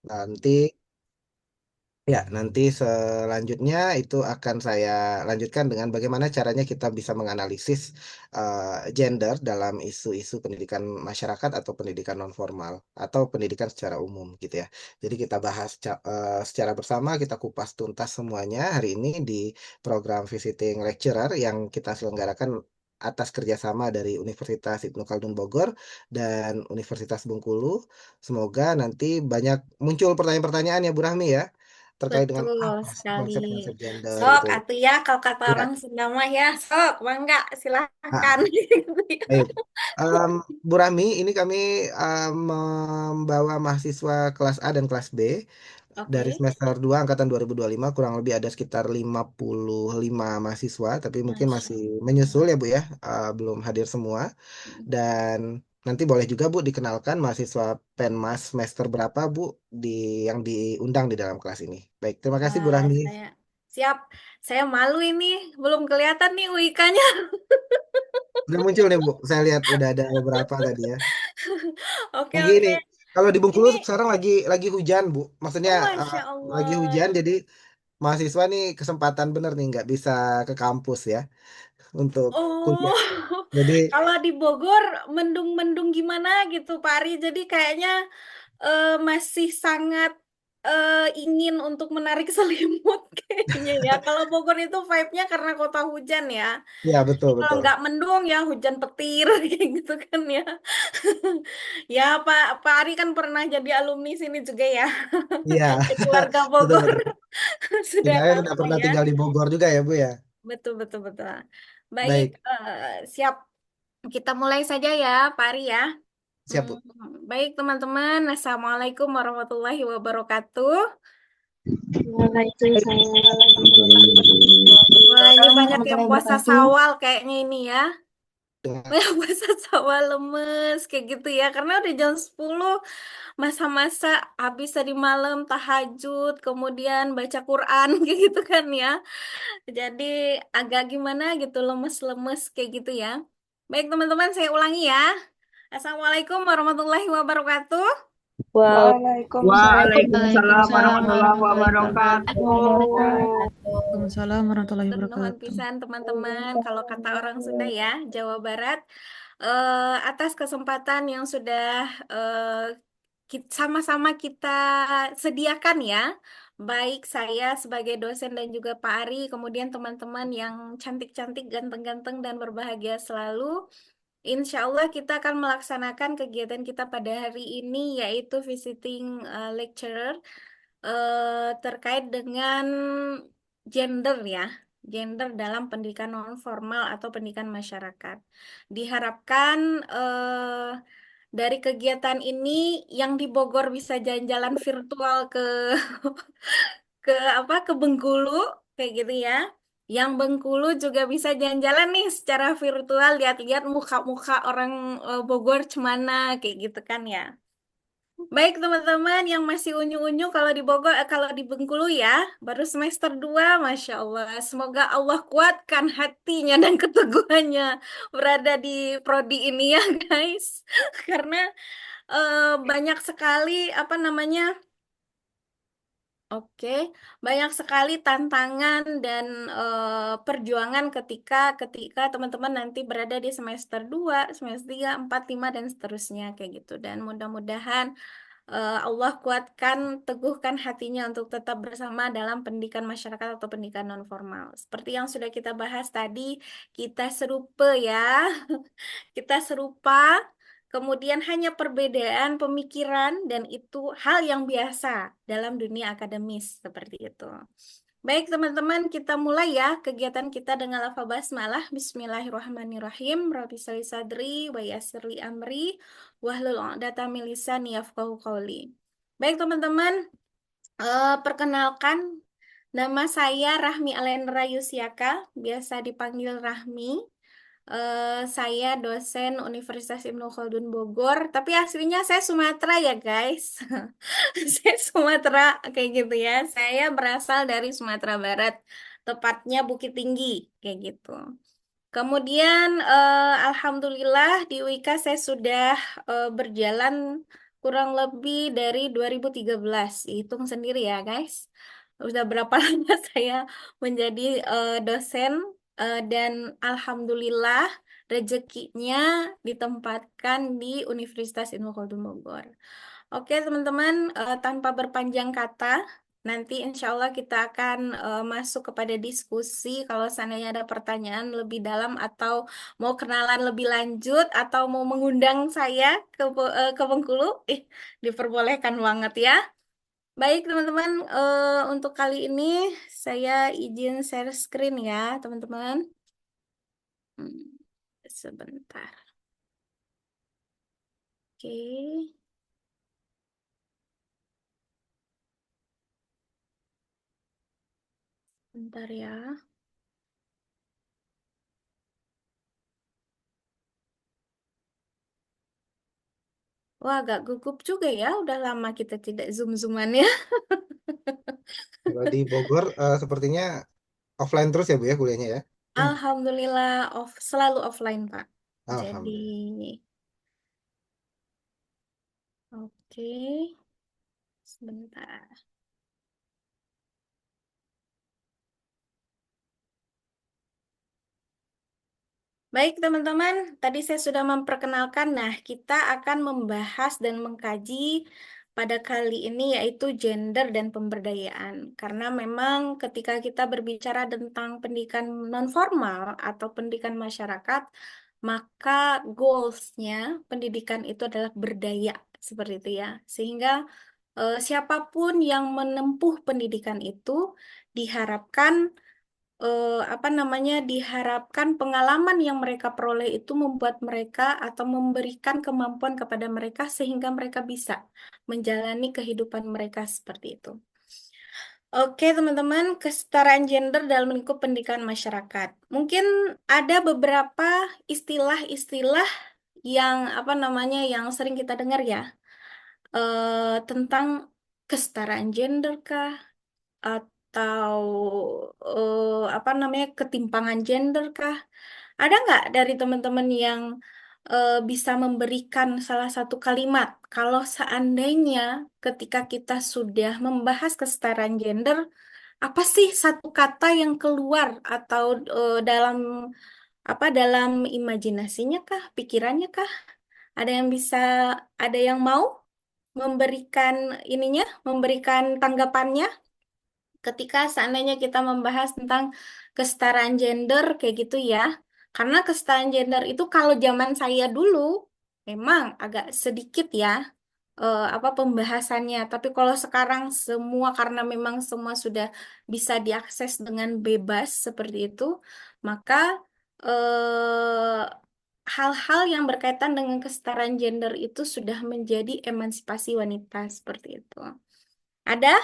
Nanti Ya, nanti selanjutnya itu akan saya lanjutkan dengan bagaimana caranya kita bisa menganalisis gender dalam isu-isu pendidikan masyarakat atau pendidikan non formal atau pendidikan secara umum gitu ya. Jadi kita bahas secara bersama, kita kupas tuntas semuanya hari ini di program Visiting Lecturer yang kita selenggarakan atas kerjasama dari Universitas Ibnu Khaldun Bogor dan Universitas Bengkulu. Semoga nanti banyak muncul pertanyaan-pertanyaan ya Bu Rahmi ya terkait dengan Betul apa sih sekali. konsep-konsep gender Sok, gitu. atuh ya, kalau kata Ya, orang Sunda mah ya, sok, bangga, ah, silahkan. baik. Bu Rami, ini kami membawa mahasiswa kelas A dan kelas B dari Oke, semester 2 angkatan 2025 kurang lebih ada sekitar 55 mahasiswa, tapi mungkin Masya masih menyusul Allah. ya Bu ya, belum hadir semua. Dan nanti boleh juga Bu dikenalkan mahasiswa Penmas semester berapa Bu di yang diundang di dalam kelas ini. Baik, terima kasih Bu Wah, Rami. saya siap. Saya malu ini, belum kelihatan nih WIK-nya. Udah muncul nih Bu, saya lihat udah ada beberapa tadi ya. Oke, Lagi ini, oke. kalau di Bengkulu Ini, sekarang lagi hujan Bu. Maksudnya oh eh, Masya lagi hujan, Allah. jadi mahasiswa nih kesempatan bener nih nggak bisa ke kampus ya untuk Oh, kuliah. Jadi kalau di Bogor mendung-mendung gimana gitu, Pak Ari. Jadi kayaknya masih sangat ingin untuk menarik selimut kayaknya ya. Kalau Bogor itu vibe-nya karena kota hujan ya. ya betul Kalau betul. nggak mendung ya hujan petir kayak gitu kan ya. Ya Pak Pak Ari kan pernah jadi alumni sini juga ya. Iya Jadi warga betul Bogor betul. sudah Jadi saya tahu sudah lah pernah ya. tinggal di Bogor juga ya Bu ya. Betul betul betul. Baik, Baik, siap. Kita mulai saja ya, Pak Ari ya. siap Hmm, Bu. baik teman-teman, Assalamualaikum warahmatullahi wabarakatuh. Waalaikumsalam Wah, ini banyak yang warahmatullahi puasa wabarakatuh. sawal kayaknya ini ya. Dengan Banyak puasa sawal lemes kayak gitu ya. Karena udah jam 10, masa-masa habis tadi malam tahajud, kemudian baca Quran kayak gitu kan ya. Jadi agak gimana gitu, lemes-lemes kayak gitu ya. Baik teman-teman, saya ulangi ya. Assalamualaikum warahmatullahi wabarakatuh. Waalaikumsalam Waalaikumsalam warahmatullahi warahmatullahi wabarakatuh. wabarakatuh. Waalaikumsalam warahmatullahi Nuhun wabarakatuh. pisan teman-teman, kalau kata orang Sunda ya, Jawa Barat, atas kesempatan yang sudah sama-sama kita sediakan ya, baik saya sebagai dosen dan juga Pak Ari, kemudian teman-teman yang cantik-cantik, ganteng-ganteng dan berbahagia selalu. Insya Allah kita akan melaksanakan kegiatan kita pada hari ini yaitu visiting lecturer terkait dengan gender ya, gender dalam pendidikan non formal atau pendidikan masyarakat. Diharapkan dari kegiatan ini yang di Bogor bisa jalan-jalan virtual ke ke apa ke Bengkulu kayak gitu ya. Yang Bengkulu juga bisa jalan-jalan nih secara virtual, lihat-lihat muka-muka orang Bogor cemana kayak gitu kan ya. Baik teman-teman yang masih unyu-unyu kalau di Bogor, kalau di Bengkulu ya, baru semester 2, Masya Allah. Semoga Allah kuatkan hatinya dan keteguhannya berada di prodi ini ya guys. Karena banyak sekali apa namanya, oke, banyak sekali tantangan dan perjuangan ketika ketika teman-teman nanti berada di semester 2, semester 3, 4, 5 dan seterusnya kayak gitu. Dan mudah-mudahan Allah kuatkan, teguhkan hatinya untuk tetap bersama dalam pendidikan masyarakat atau pendidikan non formal. Seperti yang sudah kita bahas tadi, kita serupa ya, kita serupa, kemudian hanya perbedaan pemikiran dan itu hal yang biasa dalam dunia akademis seperti itu. Baik teman-teman, kita mulai ya kegiatan kita dengan lafaz basmalah. Bismillahirrahmanirrahim. Rabbi sholli sadri wa yassirli amri wahlul 'uqdatam min lisani yafqahu qawli. Baik teman-teman, perkenalkan nama saya Rahmi Alendra Yusiaka, biasa dipanggil Rahmi. Saya dosen Universitas Ibnu Khaldun Bogor, tapi aslinya saya Sumatera ya guys. Saya Sumatera kayak gitu ya. Saya berasal dari Sumatera Barat, tepatnya Bukit Tinggi kayak gitu. Kemudian Alhamdulillah di UIK saya sudah berjalan kurang lebih dari 2013. Hitung sendiri ya, guys. Udah berapa lama saya menjadi dosen dan alhamdulillah rezekinya ditempatkan di Universitas Ibnu Khaldun Bogor. Oke, teman-teman, tanpa berpanjang kata, nanti insya Allah kita akan masuk kepada diskusi. Kalau seandainya ada pertanyaan lebih dalam atau mau kenalan lebih lanjut atau mau mengundang saya ke Bengkulu, diperbolehkan banget ya. Baik, teman-teman, untuk kali ini saya izin share screen ya, teman-teman. Hmm, sebentar. Oke, bentar ya. Wah, agak gugup juga ya. Udah lama kita tidak zoom-zooman ya. Kalau di Bogor sepertinya offline terus ya Bu ya kuliahnya ya. Alhamdulillah, selalu offline, Pak. Jadi, Alhamdulillah. oke, sebentar. Baik, teman-teman, tadi saya sudah memperkenalkan. Nah, kita akan membahas dan mengkaji pada kali ini yaitu gender dan pemberdayaan. Karena memang ketika kita berbicara tentang pendidikan nonformal atau pendidikan masyarakat, maka goals-nya pendidikan itu adalah berdaya, seperti itu ya. Sehingga siapapun yang menempuh pendidikan itu diharapkan apa namanya diharapkan pengalaman yang mereka peroleh itu membuat mereka atau memberikan kemampuan kepada mereka sehingga mereka bisa menjalani kehidupan mereka seperti itu. Oke, teman-teman, kesetaraan gender dalam lingkup pendidikan masyarakat. Mungkin ada beberapa istilah-istilah yang apa namanya yang sering kita dengar ya, tentang kesetaraan gender kah atau apa namanya ketimpangan gender kah? Ada nggak dari teman-teman yang bisa memberikan salah satu kalimat kalau seandainya ketika kita sudah membahas kesetaraan gender, apa sih satu kata yang keluar atau dalam apa dalam imajinasinya kah, pikirannya kah? Ada yang bisa, ada yang mau memberikan ininya, memberikan tanggapannya? Ketika seandainya kita membahas tentang kesetaraan gender kayak gitu ya. Karena kesetaraan gender itu kalau zaman saya dulu memang agak sedikit ya apa pembahasannya. Tapi kalau sekarang semua karena memang semua sudah bisa diakses dengan bebas seperti itu, maka eh, hal-hal yang berkaitan dengan kesetaraan gender itu sudah menjadi emansipasi wanita seperti itu. Ada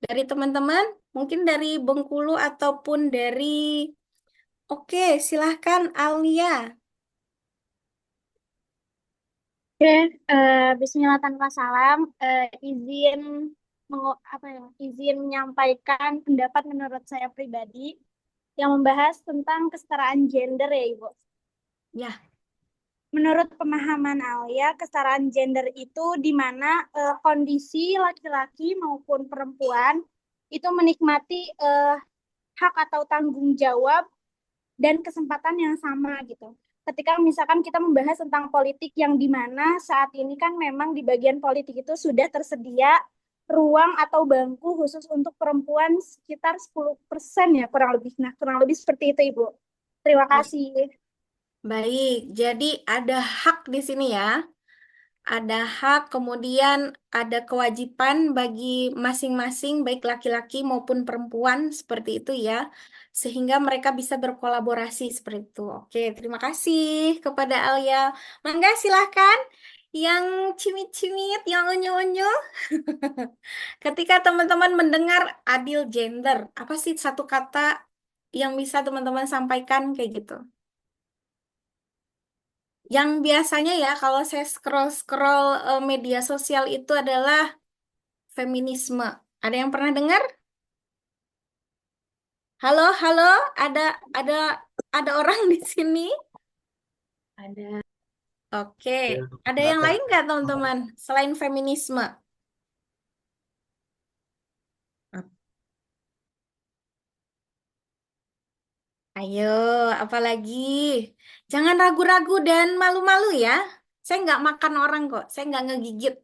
dari teman-teman, mungkin dari Bengkulu ataupun dari... Oke, silahkan Alia. Oke, Bismillah tanpa salam. Izin apa ya? Izin menyampaikan pendapat menurut saya pribadi yang membahas tentang kesetaraan gender ya, Ibu. Ya, Menurut pemahaman Alia, kesetaraan gender itu di mana kondisi laki-laki maupun perempuan itu menikmati hak atau tanggung jawab dan kesempatan yang sama gitu. Ketika misalkan kita membahas tentang politik yang di mana saat ini kan memang di bagian politik itu sudah tersedia ruang atau bangku khusus untuk perempuan sekitar 10% ya kurang lebih. Nah, kurang lebih seperti itu, Ibu. Terima kasih. baik. Jadi ada hak di sini ya. Ada hak, kemudian ada kewajiban bagi masing-masing, baik laki-laki maupun perempuan, seperti itu ya. Sehingga mereka bisa berkolaborasi seperti itu. Oke, terima kasih kepada Alia. Mangga, silahkan. Yang cimit-cimit, yang unyu-unyu. Ketika teman-teman mendengar adil gender, apa sih satu kata yang bisa teman-teman sampaikan kayak gitu? Yang biasanya ya kalau saya scroll-scroll media sosial itu adalah feminisme. Ada yang pernah dengar? Halo, halo, ada ada ada orang di sini? Ada. Oke, Ya, ada yang lain nggak teman-teman selain feminisme? Ayo, apalagi? Jangan ragu-ragu dan malu-malu ya. Saya nggak makan orang kok, saya nggak ngegigit.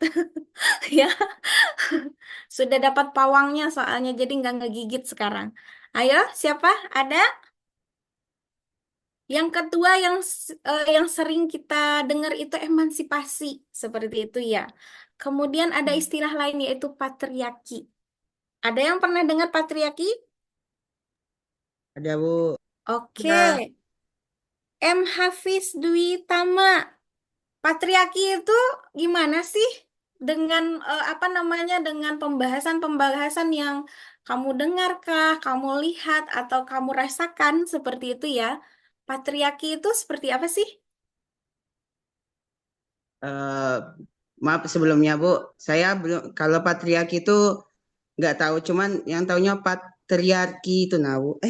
Ya, sudah dapat pawangnya soalnya, jadi nggak ngegigit sekarang. Ayo, siapa? Ada? Yang kedua yang sering kita dengar itu emansipasi, seperti itu ya. Kemudian ada istilah lain yaitu patriarki. Ada yang pernah dengar patriarki? Ada Bu. Oke, Nah, M. Hafiz Dwi Tama. Patriarki itu gimana sih dengan apa namanya dengan pembahasan-pembahasan yang kamu dengarkah, kamu lihat atau kamu rasakan seperti itu ya? Patriarki itu seperti apa sih? eh, maaf sebelumnya Bu, saya belum kalau patriarki itu nggak tahu, cuman yang taunya patriarki itu nah Bu.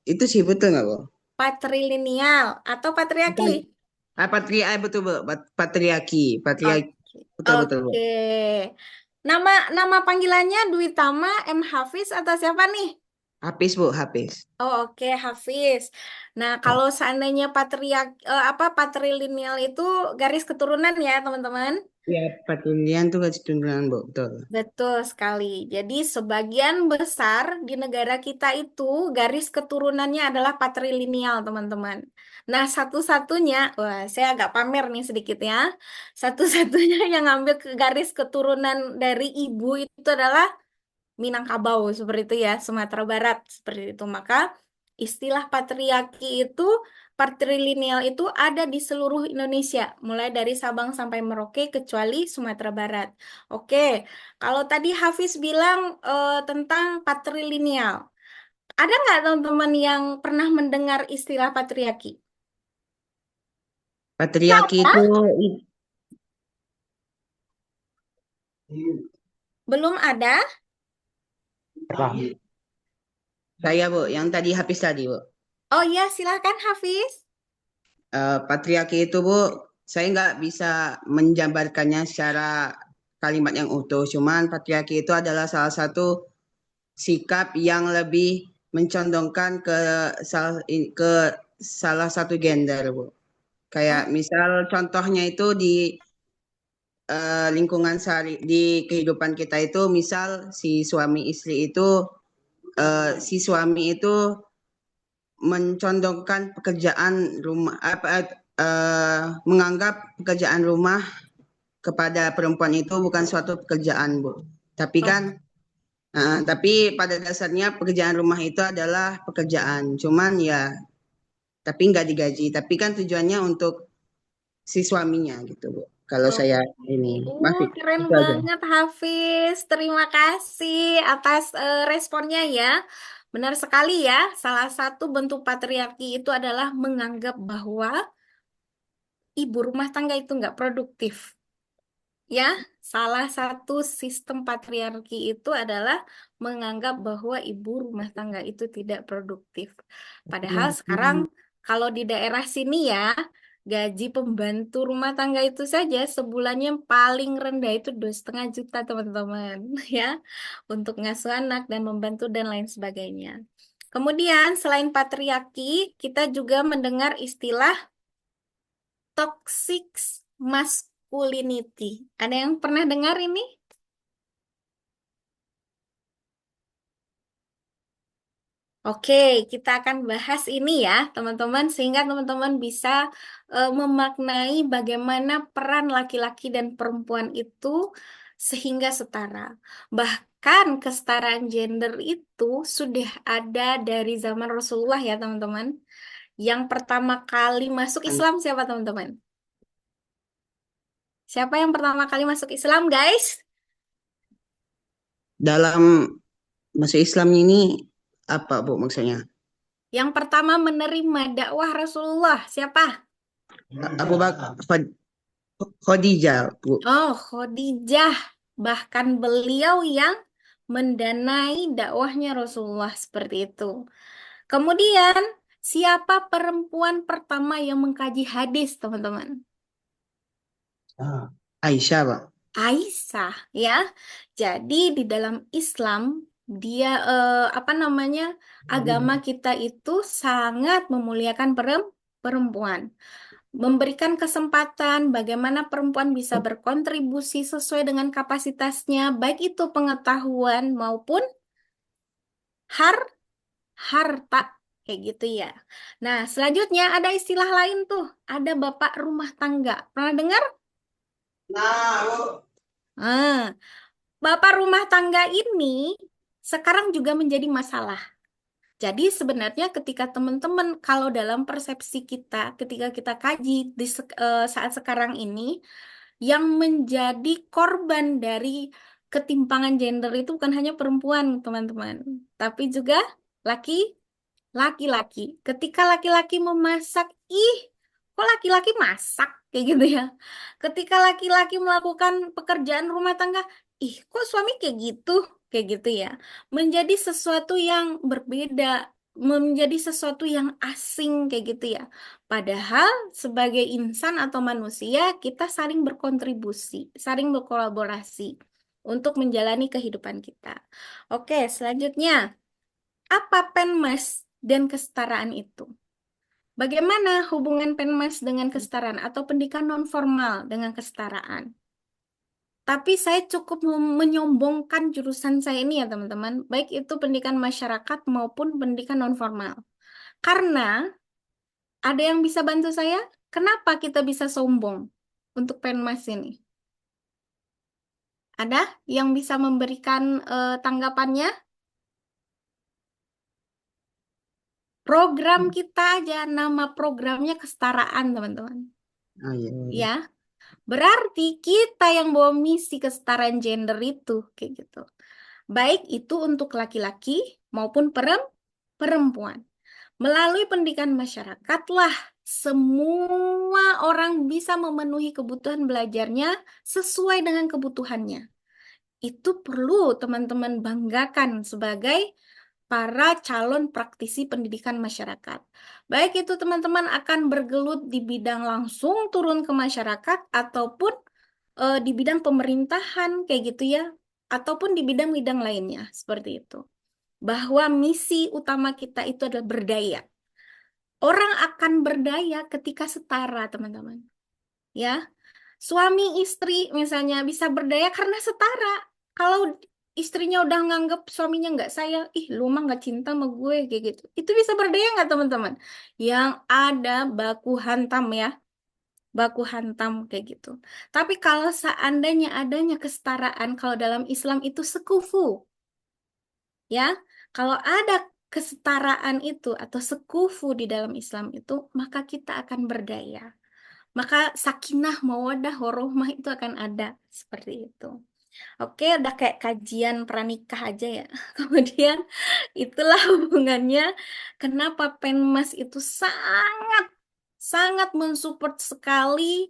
Itu sih betul nggak Bu? Patrilineal atau patriarki? Bukan. Betul Bu, patriarki, patriarki Oke. betul betul Bu. Oke. Nama nama panggilannya Dwi Tama M. Hafiz atau siapa nih? Habis Bu, habis. Oh, oke, Hafiz. Nah, kalau seandainya patrilineal itu garis keturunan ya, teman-teman. Ya, patrilian tuh kasih tuntunan Bu, betul. Betul sekali. Jadi sebagian besar di negara kita itu garis keturunannya adalah patrilineal, teman-teman. Nah, satu-satunya, wah, saya agak pamer nih sedikit ya. Satu-satunya yang ngambil ke garis keturunan dari ibu itu adalah Minangkabau seperti itu ya, Sumatera Barat seperti itu. Maka istilah patrilineal itu ada di seluruh Indonesia, mulai dari Sabang sampai Merauke kecuali Sumatera Barat. Oke, kalau tadi Hafiz bilang tentang patrilineal, ada nggak teman-teman yang pernah mendengar istilah patriarki? Patriarki itu Belum ada? saya Bu, yang tadi habis tadi Bu. Oh iya, silakan Hafiz. Patriarki itu Bu, saya nggak bisa menjabarkannya secara kalimat yang utuh. Cuman patriarki itu adalah salah satu sikap yang lebih mencondongkan ke salah satu gender, Bu. Kayak Oh, misal contohnya itu di lingkungan sehari di kehidupan kita itu, misal si suami itu mencondongkan pekerjaan rumah menganggap pekerjaan rumah kepada perempuan itu bukan suatu pekerjaan, Bu. Tapi oh, kan tapi pada dasarnya pekerjaan rumah itu adalah pekerjaan. Cuman ya tapi nggak digaji. Tapi kan tujuannya untuk si suaminya gitu, Bu. Kalau oh. saya ini masih Keren itu aja. banget Hafiz. Terima kasih atas responnya ya. Benar sekali ya, salah satu bentuk patriarki itu adalah menganggap bahwa ibu rumah tangga itu nggak produktif. Ya, salah satu sistem patriarki itu adalah menganggap bahwa ibu rumah tangga itu tidak produktif. Padahal sekarang kalau di daerah sini ya, gaji pembantu rumah tangga itu saja sebulannya paling rendah itu 2,5 juta teman-teman ya, untuk ngasuh anak dan membantu dan lain sebagainya. Kemudian selain patriarki, kita juga mendengar istilah toxic masculinity. Ada yang pernah dengar ini? Oke, kita akan bahas ini ya, teman-teman, sehingga teman-teman bisa memaknai bagaimana peran laki-laki dan perempuan itu sehingga setara. Bahkan kesetaraan gender itu sudah ada dari zaman Rasulullah ya, teman-teman. Yang pertama kali masuk Islam siapa, teman-teman? Siapa yang pertama kali masuk Islam, guys? Dalam masuk Islam ini apa, Bu, maksudnya? Yang pertama menerima dakwah Rasulullah, siapa? Abu Bakar Khadijah, Bu. Oh, Khadijah. Bahkan beliau yang mendanai dakwahnya Rasulullah seperti itu. Kemudian, siapa perempuan pertama yang mengkaji hadis, teman-teman? Aisyah, Pak. Aisyah ya. Jadi di dalam Islam dia apa namanya agama kita itu sangat memuliakan perempuan, memberikan kesempatan bagaimana perempuan bisa berkontribusi sesuai dengan kapasitasnya, baik itu pengetahuan maupun har harta kayak gitu ya. Nah, selanjutnya ada istilah lain tuh, ada bapak rumah tangga. Pernah dengar? Ah, bapak rumah tangga ini sekarang juga menjadi masalah. Jadi sebenarnya ketika teman-teman kalau dalam persepsi kita ketika kita kaji saat sekarang ini yang menjadi korban dari ketimpangan gender itu bukan hanya perempuan, teman-teman, tapi juga laki laki-laki. Ketika laki-laki memasak, ih, kok laki-laki masak kayak gitu ya. Ketika laki-laki melakukan pekerjaan rumah tangga, ih, kok suami kayak gitu ya. Menjadi sesuatu yang berbeda, menjadi sesuatu yang asing kayak gitu ya. Padahal sebagai insan atau manusia, kita saling berkontribusi, saling berkolaborasi untuk menjalani kehidupan kita. Oke, selanjutnya. Apa PENMAS dan kesetaraan itu? Bagaimana hubungan PENMAS dengan kesetaraan atau pendidikan nonformal dengan kesetaraan? Tapi saya cukup menyombongkan jurusan saya ini ya teman-teman, baik itu pendidikan masyarakat maupun pendidikan nonformal. Karena ada yang bisa bantu saya? Kenapa kita bisa sombong untuk PENMAS ini? Ada yang bisa memberikan tanggapannya? Program kita aja, nama programnya kesetaraan, teman-teman. Oh iya. Ya, berarti kita yang bawa misi kesetaraan gender itu, kayak gitu. Baik itu untuk laki-laki maupun perempuan. Melalui pendidikan masyarakat lah, semua orang bisa memenuhi kebutuhan belajarnya sesuai dengan kebutuhannya. Itu perlu teman-teman banggakan sebagai para calon praktisi pendidikan masyarakat. Baik itu teman-teman akan bergelut di bidang langsung turun ke masyarakat ataupun di bidang pemerintahan kayak gitu ya, ataupun di bidang-bidang lainnya seperti itu. Bahwa misi utama kita itu adalah berdaya. Orang akan berdaya ketika setara, teman-teman. Ya, suami istri misalnya bisa berdaya karena setara. Kalau istrinya udah nganggep suaminya nggak sayang, ih lu mah nggak cinta sama gue kayak gitu. Itu bisa berdaya nggak teman-teman? Yang ada baku hantam ya, baku hantam kayak gitu. Tapi kalau seandainya adanya kesetaraan, kalau dalam Islam itu sekufu, ya. Kalau ada kesetaraan itu atau sekufu di dalam Islam itu, maka kita akan berdaya. Maka sakinah, mawadah, warohmah itu akan ada seperti itu. Oke, udah kayak kajian pranikah aja ya. Kemudian itulah hubungannya kenapa Penmas itu sangat sangat mensupport sekali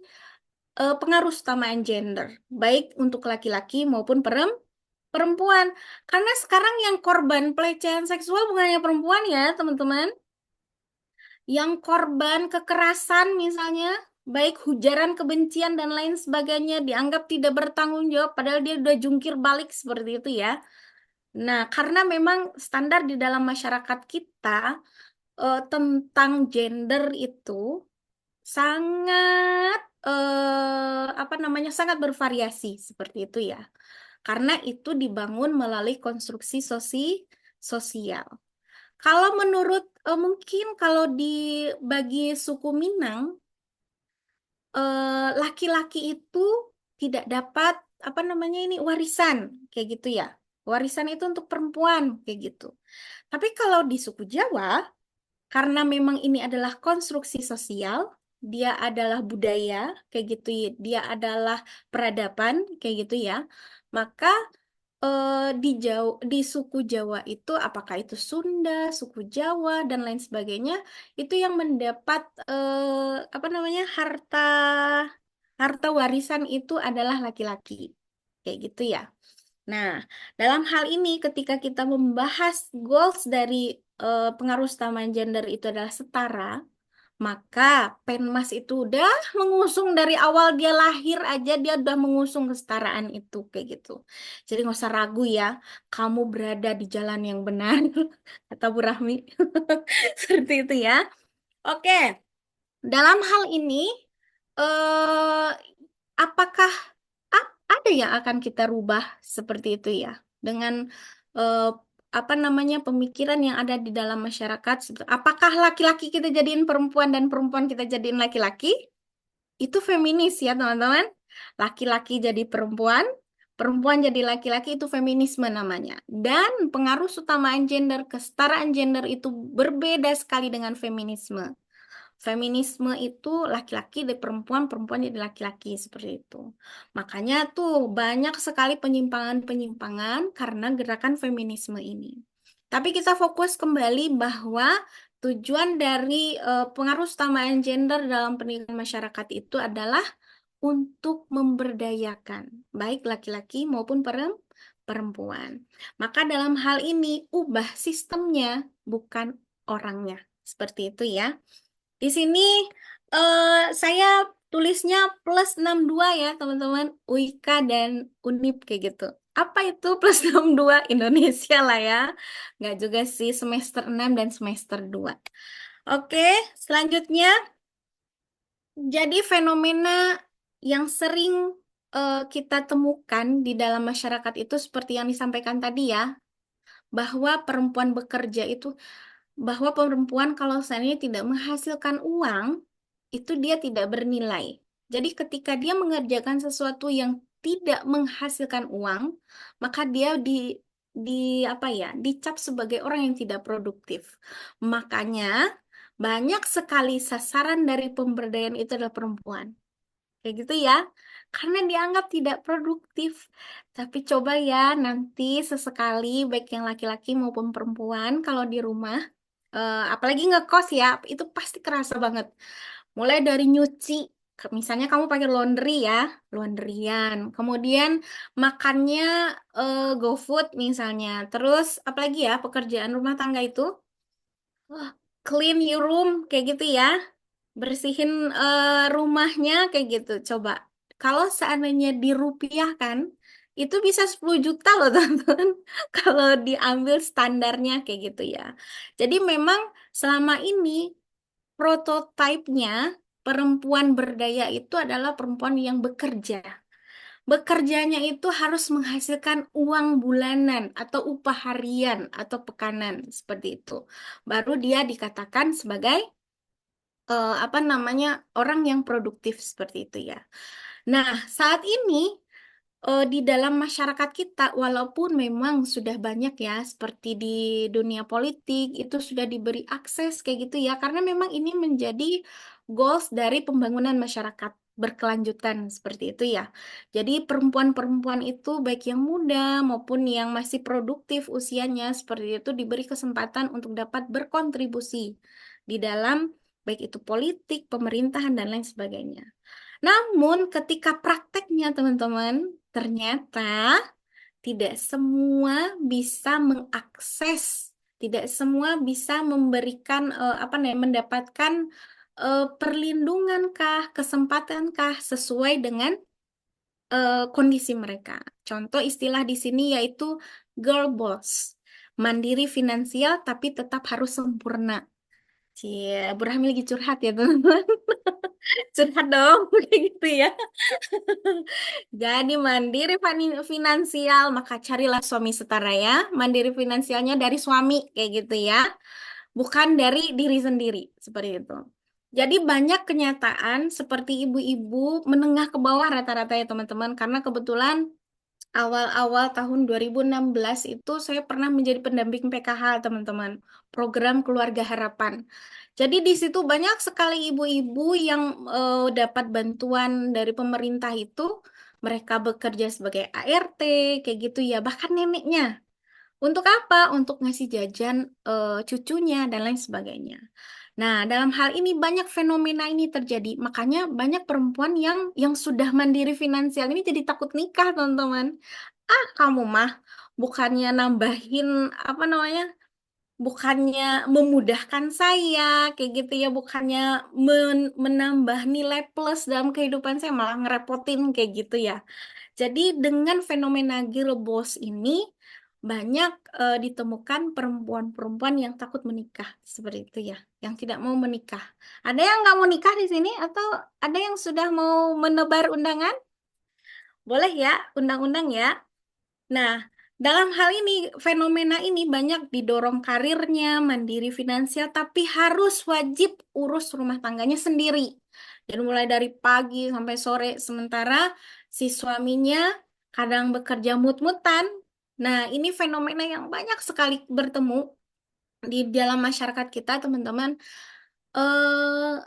pengaruh utamaan gender, baik untuk laki-laki maupun perempuan. Karena sekarang yang korban pelecehan seksual bukan hanya perempuan ya, teman-teman. Yang korban kekerasan misalnya, baik ujaran kebencian dan lain sebagainya, dianggap tidak bertanggung jawab, padahal dia udah jungkir balik seperti itu ya. Nah, karena memang standar di dalam masyarakat kita tentang gender itu sangat apa namanya sangat bervariasi seperti itu ya. Karena itu dibangun melalui konstruksi sosial. Kalau menurut mungkin kalau di bagi suku Minang laki-laki itu tidak dapat apa namanya ini warisan kayak gitu ya. Warisan itu untuk perempuan kayak gitu. Tapi kalau di suku Jawa karena memang ini adalah konstruksi sosial, dia adalah budaya kayak gitu ya. Dia adalah peradaban kayak gitu ya. Maka di suku Jawa itu apakah itu Sunda, suku Jawa dan lain sebagainya itu yang mendapat apa namanya harta warisan itu adalah laki-laki kayak gitu ya. Nah, dalam hal ini ketika kita membahas goals dari pengaruh utama gender itu adalah setara, Maka Penmas itu udah mengusung dari awal dia lahir aja, dia udah mengusung kesetaraan itu kayak gitu. Jadi nggak usah ragu ya, kamu berada di jalan yang benar, kata Bu Rahmi. Seperti itu ya. Oke, dalam hal ini, eh, apakah ada yang akan kita rubah seperti itu ya? Dengan eh, apa namanya pemikiran yang ada di dalam masyarakat. Apakah laki-laki kita jadiin perempuan dan perempuan kita jadiin laki-laki? Itu feminis ya teman-teman. Laki-laki jadi perempuan, perempuan jadi laki-laki itu feminisme namanya. Dan pengaruh utamaan gender, kesetaraan gender itu berbeda sekali dengan feminisme. Feminisme itu laki-laki dari perempuan, perempuan jadi laki-laki seperti itu. Makanya tuh banyak sekali penyimpangan-penyimpangan karena gerakan feminisme ini. Tapi kita fokus kembali bahwa tujuan dari pengaruh utamaan gender dalam pendidikan masyarakat itu adalah untuk memberdayakan baik laki-laki maupun perempuan. Maka dalam hal ini ubah sistemnya bukan orangnya. Seperti itu ya. Di sini saya tulisnya +62 ya teman-teman, UIK dan UNIP kayak gitu. Apa itu +62? Indonesia lah ya. Nggak juga sih semester 6 dan semester 2. Oke, selanjutnya jadi fenomena yang sering kita temukan di dalam masyarakat itu seperti yang disampaikan tadi ya, bahwa perempuan bekerja itu bahwa perempuan kalau seandainya tidak menghasilkan uang, itu dia tidak bernilai. Jadi ketika dia mengerjakan sesuatu yang tidak menghasilkan uang, maka dia di apa ya, dicap sebagai orang yang tidak produktif. Makanya banyak sekali sasaran dari pemberdayaan itu adalah perempuan. Kayak gitu ya. Karena dianggap tidak produktif. Tapi coba ya nanti sesekali baik yang laki-laki maupun perempuan kalau di rumah apalagi ngekos ya, itu pasti kerasa banget. Mulai dari nyuci, misalnya kamu pakai laundry ya, laundryan. Kemudian makannya GoFood misalnya. Terus apalagi ya pekerjaan rumah tangga itu, wah, clean your room kayak gitu ya, bersihin rumahnya kayak gitu. Coba kalau seandainya dirupiahkan, itu bisa 10 juta loh teman-teman. Kalau diambil standarnya kayak gitu ya. Jadi memang selama ini prototipenya perempuan berdaya itu adalah perempuan yang bekerja. Bekerjanya itu harus menghasilkan uang bulanan atau upah harian atau pekanan seperti itu. Baru dia dikatakan sebagai apa namanya orang yang produktif seperti itu ya. Nah, saat ini di dalam masyarakat kita, walaupun memang sudah banyak ya, seperti di dunia politik, itu sudah diberi akses kayak gitu ya, karena memang ini menjadi goals dari pembangunan masyarakat berkelanjutan seperti itu ya. Jadi perempuan-perempuan itu baik yang muda maupun yang masih produktif usianya seperti itu diberi kesempatan untuk dapat berkontribusi di dalam baik itu politik, pemerintahan, dan lain sebagainya. Namun ketika prakteknya teman-teman, ternyata tidak semua bisa mengakses, tidak semua bisa memberikan apa namanya, mendapatkan perlindungan kah, kesempatan kah sesuai dengan kondisi mereka. Contoh istilah di sini yaitu girl boss, mandiri finansial tapi tetap harus sempurna. Cie, Bu Rahmi lagi curhat ya teman-teman. Curhat dong, kayak gitu ya. Jadi mandiri finansial, maka carilah suami setara ya. Mandiri finansialnya dari suami, kayak gitu ya. Bukan dari diri sendiri, seperti itu. Jadi banyak kenyataan seperti ibu-ibu menengah ke bawah rata-rata ya teman-teman. Karena kebetulan awal-awal tahun 2016 itu saya pernah menjadi pendamping PKH teman-teman. Program Keluarga Harapan. Jadi di situ banyak sekali ibu-ibu yang dapat bantuan dari pemerintah itu, mereka bekerja sebagai ART, kayak gitu ya, bahkan neneknya. Untuk apa? Untuk ngasih jajan cucunya dan lain sebagainya. Nah, dalam hal ini banyak fenomena ini terjadi. Makanya banyak perempuan yang sudah mandiri finansial ini jadi takut nikah, teman-teman. Ah, kamu mah bukannya nambahin apa namanya? bukannya memudahkan saya kayak gitu ya, bukannya menambah nilai plus dalam kehidupan saya, malah ngerepotin kayak gitu ya. Jadi dengan fenomena girl boss ini banyak ditemukan perempuan-perempuan yang takut menikah seperti itu ya, yang tidak mau menikah. Ada yang nggak mau nikah di sini atau ada yang sudah mau menebar undangan? Boleh ya, undang-undang ya. Nah, dalam hal ini, fenomena ini banyak didorong karirnya, mandiri finansial, tapi harus wajib urus rumah tangganya sendiri. Dan mulai dari pagi sampai sore, sementara si suaminya kadang bekerja mut-mutan. Nah, ini fenomena yang banyak sekali bertemu di dalam masyarakat kita, teman-teman. eh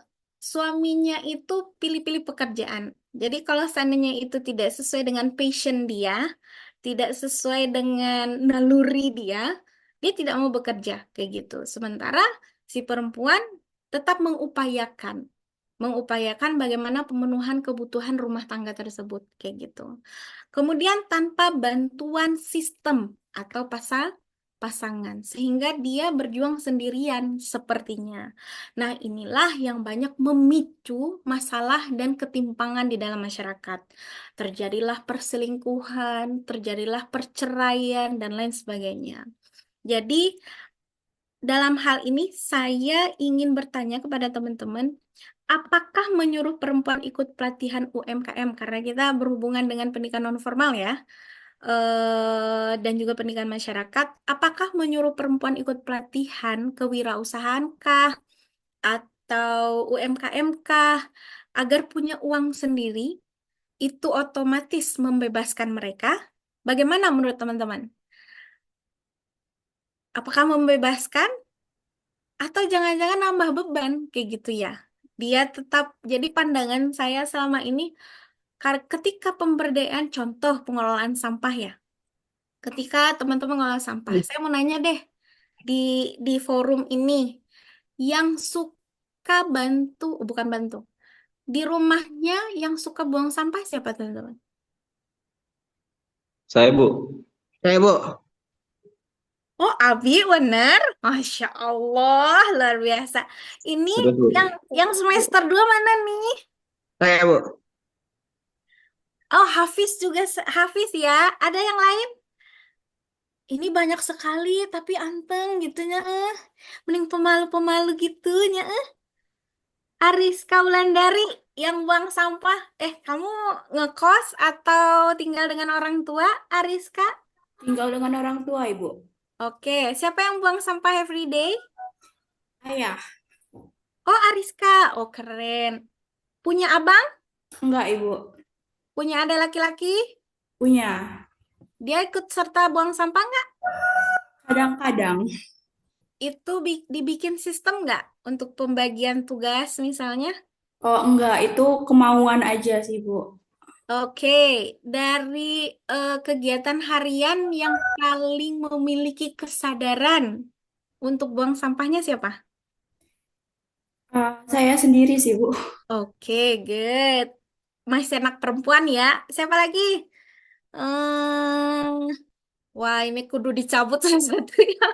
Suaminya itu pilih-pilih pekerjaan. Jadi kalau seandainya itu tidak sesuai dengan passion dia, tidak sesuai dengan naluri dia, dia tidak mau bekerja kayak gitu. Sementara si perempuan tetap mengupayakan bagaimana pemenuhan kebutuhan rumah tangga tersebut kayak gitu. Kemudian tanpa bantuan sistem atau pasangan, sehingga dia berjuang sendirian sepertinya. Nah, inilah yang banyak memicu masalah dan ketimpangan di dalam masyarakat. Terjadilah perselingkuhan, terjadilah perceraian, dan lain sebagainya. Jadi, dalam hal ini saya ingin bertanya kepada teman-teman, apakah menyuruh perempuan ikut pelatihan UMKM, karena kita berhubungan dengan pendidikan non formal ya, dan juga pendidikan masyarakat, apakah menyuruh perempuan ikut pelatihan kewirausahaan kah atau UMKM kah agar punya uang sendiri itu otomatis membebaskan mereka? Bagaimana menurut teman-teman? Apakah membebaskan atau jangan-jangan nambah beban kayak gitu ya? Dia tetap jadi pandangan saya selama ini ketika pemberdayaan contoh pengelolaan sampah ya. Ketika teman-teman ngolah sampah, saya mau nanya deh di forum ini yang suka bantu, bukan bantu, di rumahnya yang suka buang sampah siapa teman-teman? Saya, Bu. Saya, Bu. Oh, Abi bener. Masya Allah, luar biasa. Ini Terus, Bu. yang semester 2 mana nih? Saya, Bu. Oh, Hafiz juga, Hafiz ya. Ada yang lain? Ini banyak sekali, tapi anteng gitunya. Mending pemalu-pemalu gitunya. Ariska Wulandari yang buang sampah. Kamu ngekos atau tinggal dengan orang tua, Ariska? Tinggal dengan orang tua, Ibu. Oke, siapa yang buang sampah every day? Ayah. Oh, Ariska. Oh, keren. Punya abang? Enggak, Ibu. Punya ada laki-laki? Punya. Dia ikut serta buang sampah nggak? Kadang-kadang. Itu dibikin sistem nggak untuk pembagian tugas misalnya? Oh, enggak. Itu kemauan aja sih, Bu. Oke, dari kegiatan harian yang paling memiliki kesadaran untuk buang sampahnya siapa? Saya sendiri sih, Bu. Oke, good. Masih anak perempuan ya. Siapa lagi? Hmm, wah, ini kudu dicabut satu-satu ya.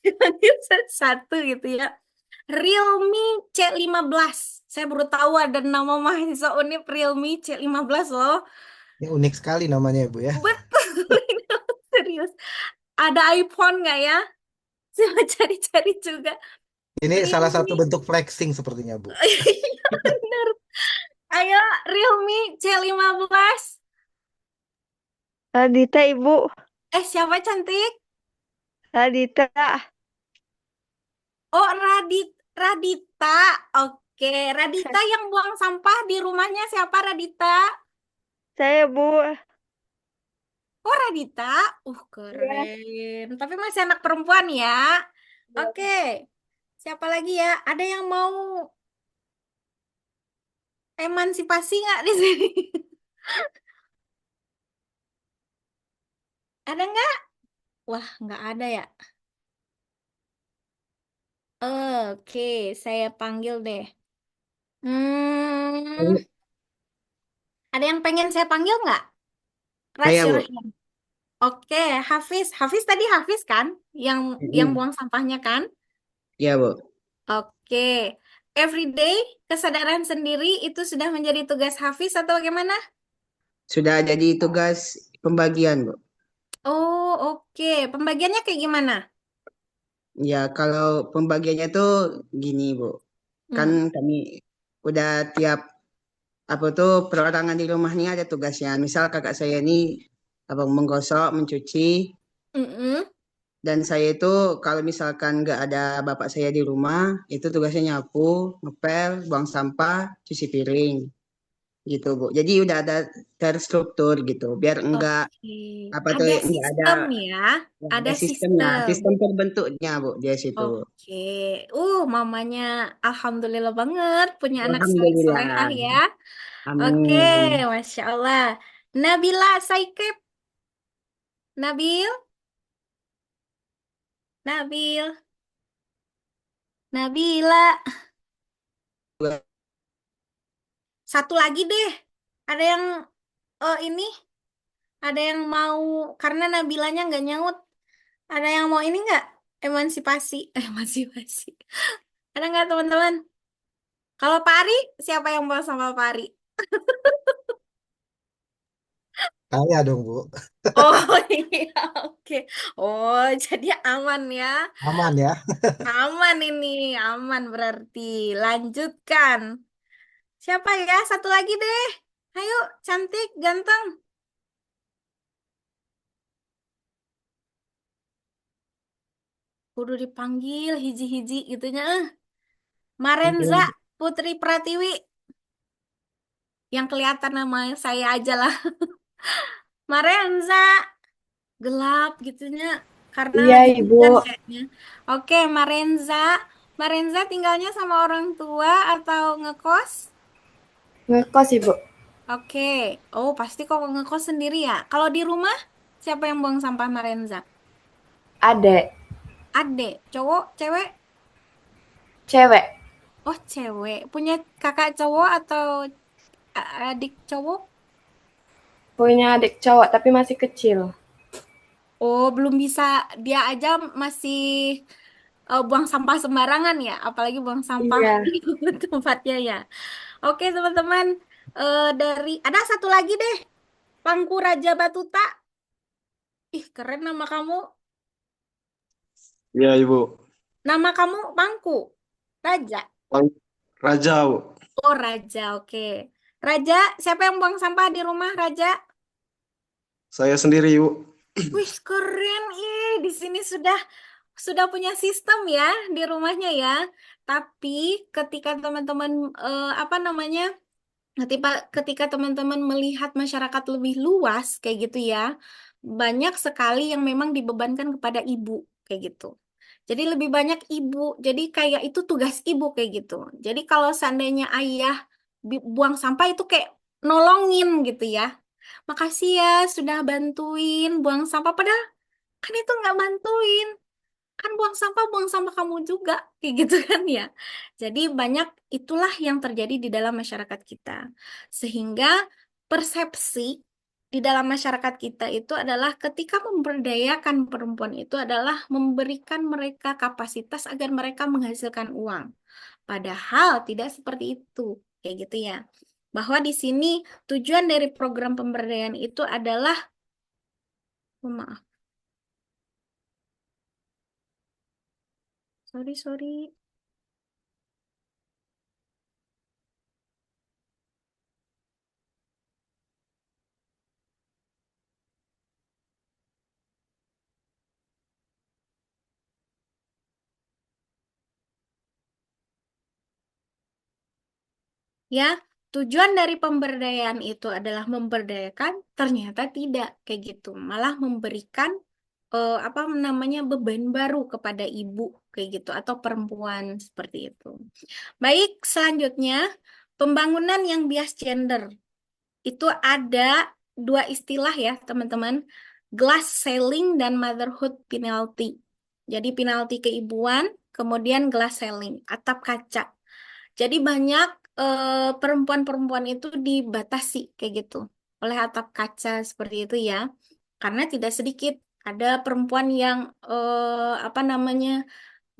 Dipanggil satu-satu gitu ya. Realme C15. Saya baru tahu ada nama mahasiswa Unip Realme C15 loh. Ini unik sekali namanya ya, Bu ya. Betul, ini serius. Ada iPhone nggak ya? Saya mau cari-cari juga. Ini salah satu Realme. bentuk flexing sepertinya, Bu. Iya bener. Ayo Realme C15. Radita, Ibu. Siapa cantik? Radita. Oh, Radita. Oke, Radita yang buang sampah di rumahnya siapa Radita? Saya, Bu. Oh, Radita. Keren. Tapi masih anak perempuan ya. Oke. Siapa lagi ya? Ada yang mau emansipasi nggak di sini? Ada nggak? Wah, nggak ada ya. Oke, saya panggil deh. Hmm, ada yang pengen saya panggil nggak? Raise Saya, your Bu. hand. Oke, Hafiz. Hafiz tadi Hafiz kan? Yang Mm-mm. buang sampahnya kan? Iya, Bu. Oke. Everyday kesadaran sendiri itu sudah menjadi tugas Hafiz atau bagaimana? Sudah jadi tugas pembagian, Bu. Oh, oke. Pembagiannya kayak gimana? Ya, kalau pembagiannya tuh gini, Bu. Kan Hmm. kami udah tiap apa tuh perorangan di rumah nih ada tugasnya. Misal kakak saya ini abang menggosok, mencuci, Mm-mm. dan saya itu kalau misalkan nggak ada bapak saya di rumah, itu tugasnya nyapu, ngepel, buang sampah, cuci piring, gitu Bu. Jadi udah ada terstruktur gitu, biar enggak Oke. apa tuh Ada enggak ada sistem ya. ya, Ada ada sistemnya, sistem. sistem terbentuknya Bu dia situ. Oke. Mamanya alhamdulillah banget punya anak soleh-solehah Alhamdulillah. ya. Oke, Amin. Masya Allah. Nabila Saikep. Nabil, Nabil, Nabila. Satu lagi deh. Ada yang ini, ada yang mau karena Nabilanya nggak nyaut. Ada yang mau ini nggak? Emansipasi, emansipasi. Ada nggak teman-teman? Kalau Pak Ari, siapa yang mau sama Pak Ari? Saya dong, Bu. Oh iya, oke. Oh, jadi aman ya. Aman ya. Aman ini, aman berarti. Lanjutkan. Siapa ya? Satu lagi deh. Ayo, cantik, ganteng. Kudu dipanggil hiji-hiji gitunya. Marenza Putri Pratiwi. Yang kelihatan nama saya aja lah. Marenza. Gelap gitunya. Karena Iya, lagi Ibu. hujan kayaknya. Oke, Marenza. Marenza tinggalnya sama orang tua atau ngekos? Ngekos, Ibu. Oke. Oh, pasti kok ngekos sendiri ya. Kalau di rumah, siapa yang buang sampah Marenza? Adek. Adek, cowok, cewek? Cewek. Oh, cewek. Punya kakak cowok atau adik cowok? Punya adik cowok, tapi masih kecil. Oh, belum bisa. Dia aja masih buang sampah sembarangan ya. Apalagi buang sampah Iya. di tempatnya ya. Oke, teman-teman. Dari ada satu lagi deh. Pangku Raja Batuta. Ih, keren nama kamu. Iya, Ibu. Nama kamu Pangku. Raja. Bang- Raja, Bu. Oh, Raja. Oke. Raja, siapa yang buang sampah di rumah, Raja? Saya sendiri, Ibu. Wih, keren. Di sini sudah punya sistem ya di rumahnya ya. Tapi ketika teman-teman apa namanya? Ketika teman-teman melihat masyarakat lebih luas kayak gitu ya, banyak sekali yang memang dibebankan kepada ibu kayak gitu. Jadi lebih banyak ibu. Jadi kayak itu tugas ibu kayak gitu. Jadi kalau seandainya ayah buang sampah itu kayak nolongin gitu ya. Makasih ya sudah bantuin buang sampah. Padahal kan itu nggak bantuin. Kan buang sampah kamu juga. Kayak gitu kan ya. Jadi banyak itulah yang terjadi di dalam masyarakat kita. Sehingga persepsi di dalam masyarakat kita itu adalah ketika memberdayakan perempuan itu adalah memberikan mereka kapasitas agar mereka menghasilkan uang. Padahal tidak seperti itu. Kayak gitu ya. Bahwa di sini tujuan dari program pemberdayaan itu adalah, oh, maaf, sorry, sorry. Ya, tujuan dari pemberdayaan itu adalah memberdayakan, ternyata tidak kayak gitu. Malah memberikan apa namanya beban baru kepada ibu kayak gitu atau perempuan seperti itu. Baik, selanjutnya pembangunan yang bias gender. Itu ada dua istilah ya, teman-teman. Glass ceiling dan motherhood penalty. Jadi penalti keibuan, kemudian glass ceiling, atap kaca. Jadi banyak perempuan-perempuan itu dibatasi kayak gitu oleh atap kaca seperti itu ya. Karena tidak sedikit ada perempuan yang apa namanya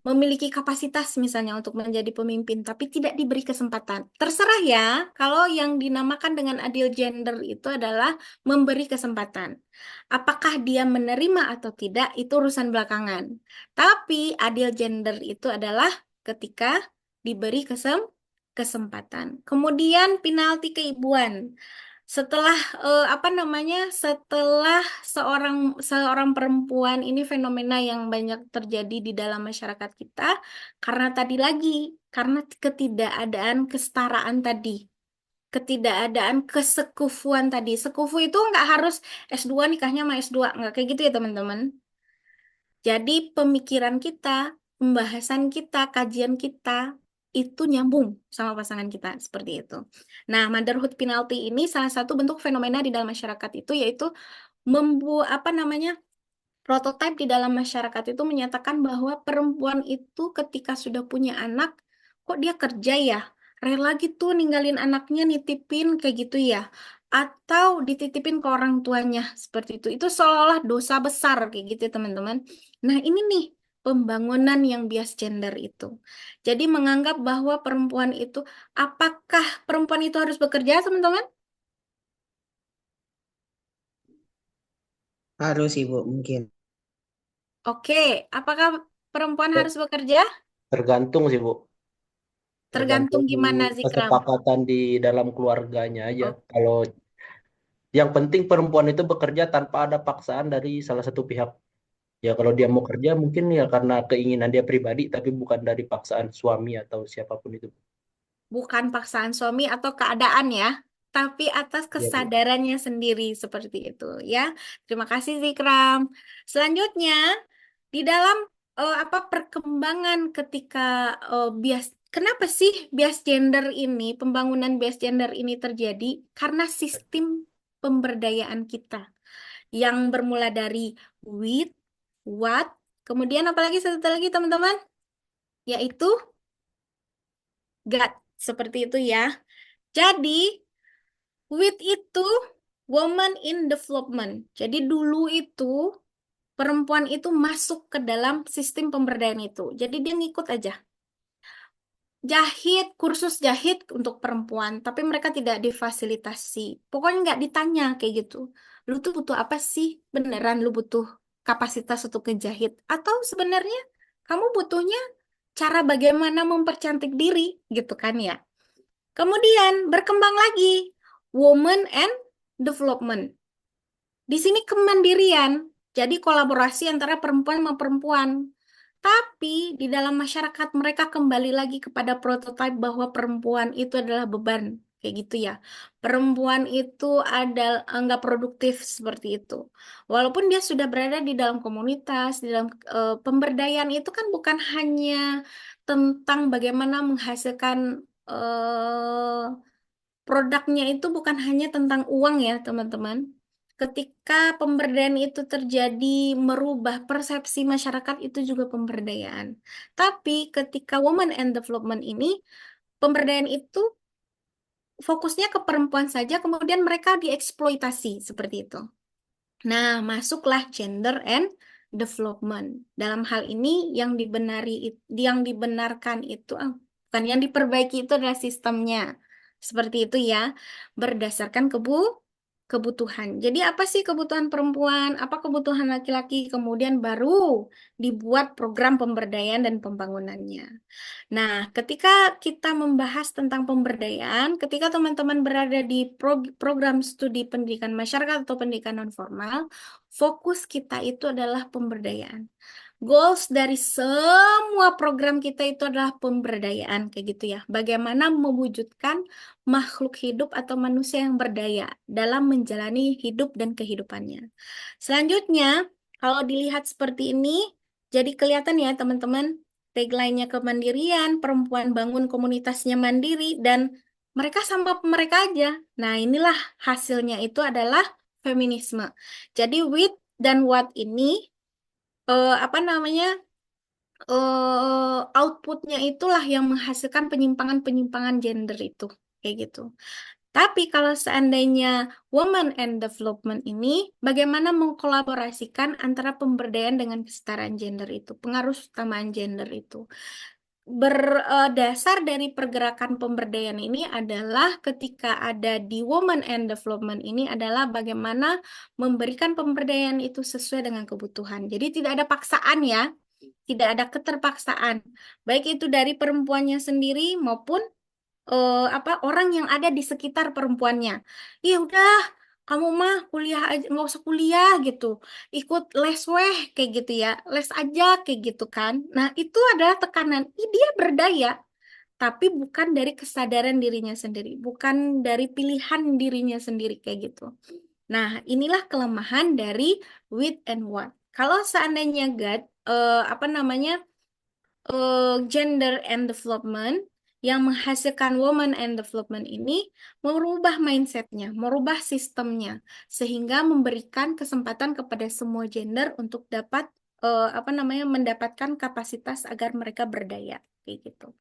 memiliki kapasitas misalnya untuk menjadi pemimpin, tapi tidak diberi kesempatan. Terserah ya, kalau yang dinamakan dengan adil gender itu adalah memberi kesempatan. Apakah dia menerima atau tidak, itu urusan belakangan. Tapi adil gender itu adalah ketika diberi kesempatan. Kemudian penalti keibuan. Setelah apa namanya? Setelah seorang seorang perempuan ini fenomena yang banyak terjadi di dalam masyarakat kita karena tadi lagi karena ketidakadaan kesetaraan tadi. Ketidakadaan kesekufuan tadi. Sekufu itu nggak harus S2 nikahnya sama S2, nggak kayak gitu ya teman-teman. Jadi pemikiran kita, pembahasan kita, kajian kita itu nyambung sama pasangan kita seperti itu. Nah, motherhood penalty ini salah satu bentuk fenomena di dalam masyarakat itu yaitu membuat apa namanya prototipe di dalam masyarakat itu menyatakan bahwa perempuan itu ketika sudah punya anak, kok dia kerja ya? Rela gitu ninggalin anaknya nitipin kayak gitu ya? Atau dititipin ke orang tuanya seperti itu. Itu seolah-olah dosa besar kayak gitu ya, teman-teman. Nah, ini nih pembangunan yang bias gender itu. Jadi menganggap bahwa perempuan itu, apakah perempuan itu harus bekerja, teman-teman? Harus Ibu mungkin. Oke, apakah perempuan Ter- harus bekerja? Tergantung sih, Bu. Tergantung Tergantung gimana, Zikram. kesepakatan di dalam keluarganya aja. Oh, Kalau yang penting perempuan itu bekerja tanpa ada paksaan dari salah satu pihak. Ya kalau dia mau kerja mungkin ya karena keinginan dia pribadi, tapi bukan dari paksaan suami atau siapapun itu. bukan paksaan suami atau keadaan ya, tapi atas Ya, Bu. kesadarannya sendiri seperti itu ya. Terima kasih, Zikram. Selanjutnya, di dalam apa perkembangan ketika bias, kenapa sih bias gender ini, pembangunan bias gender ini terjadi? Karena sistem pemberdayaan kita yang bermula dari with, what, kemudian apalagi satu lagi teman-teman, yaitu got, seperti itu ya. Jadi, with itu woman in development. Jadi dulu itu perempuan itu masuk ke dalam sistem pemberdayaan itu. Jadi dia ngikut aja. Jahit, kursus jahit untuk perempuan, tapi mereka tidak difasilitasi. Pokoknya nggak ditanya kayak gitu. Lu tuh butuh apa sih? Beneran lu butuh kapasitas untuk ngejahit? Atau sebenarnya kamu butuhnya cara bagaimana mempercantik diri gitu kan ya? Kemudian berkembang lagi woman and development. Di sini kemandirian, jadi kolaborasi antara perempuan sama perempuan. Tapi di dalam masyarakat mereka kembali lagi kepada prototipe bahwa perempuan itu adalah beban, kayak gitu ya. Perempuan itu adalah enggak produktif seperti itu. Walaupun dia sudah berada di dalam komunitas, di dalam pemberdayaan itu kan bukan hanya tentang bagaimana menghasilkan produknya itu bukan hanya tentang uang ya, teman-teman. Ketika pemberdayaan itu terjadi, merubah persepsi masyarakat itu juga pemberdayaan. Tapi ketika woman and development ini, pemberdayaan itu fokusnya ke perempuan saja, kemudian mereka dieksploitasi seperti itu. Nah, masuklah gender and development. Dalam hal ini yang dibenarkan itu bukan yang diperbaiki itu adalah sistemnya. Seperti itu ya, berdasarkan kebutuhan. Jadi apa sih kebutuhan perempuan, apa kebutuhan laki-laki, kemudian baru dibuat program pemberdayaan dan pembangunannya. Nah, ketika kita membahas tentang pemberdayaan, ketika teman-teman berada di program studi pendidikan masyarakat atau pendidikan nonformal, fokus kita itu adalah pemberdayaan. Goals dari semua program kita itu adalah pemberdayaan, kayak gitu ya. Bagaimana mewujudkan makhluk hidup atau manusia yang berdaya dalam menjalani hidup dan kehidupannya. Selanjutnya, kalau dilihat seperti ini, jadi kelihatan ya teman-teman, tagline-nya kemandirian, perempuan bangun komunitasnya mandiri, dan mereka sama mereka aja. Nah, inilah hasilnya itu adalah feminisme. Jadi with dan what ini apa namanya outputnya itulah yang menghasilkan penyimpangan-penyimpangan gender itu kayak gitu. Tapi kalau seandainya women and development ini, bagaimana mengkolaborasikan antara pemberdayaan dengan kesetaraan gender itu, pengaruh utamaan gender itu. Berdasar dari pergerakan pemberdayaan ini adalah ketika ada di women and development ini adalah bagaimana memberikan pemberdayaan itu sesuai dengan kebutuhan. Jadi tidak ada paksaan ya, tidak ada keterpaksaan, baik itu dari perempuannya sendiri maupun orang yang ada di sekitar perempuannya. Ya udah, kamu mah kuliah aja, nggak usah kuliah gitu. Ikut les weh kayak gitu ya, les aja kayak gitu kan. Nah, itu adalah tekanan. Ih, dia berdaya, tapi bukan dari kesadaran dirinya sendiri, bukan dari pilihan dirinya sendiri kayak gitu. Nah, inilah kelemahan dari with and what. Kalau seandainya God, apa namanya, gender and development yang menghasilkan woman and development ini merubah mindsetnya, merubah sistemnya, sehingga memberikan kesempatan kepada semua gender untuk dapat mendapatkan kapasitas agar mereka berdaya, kayak gitu.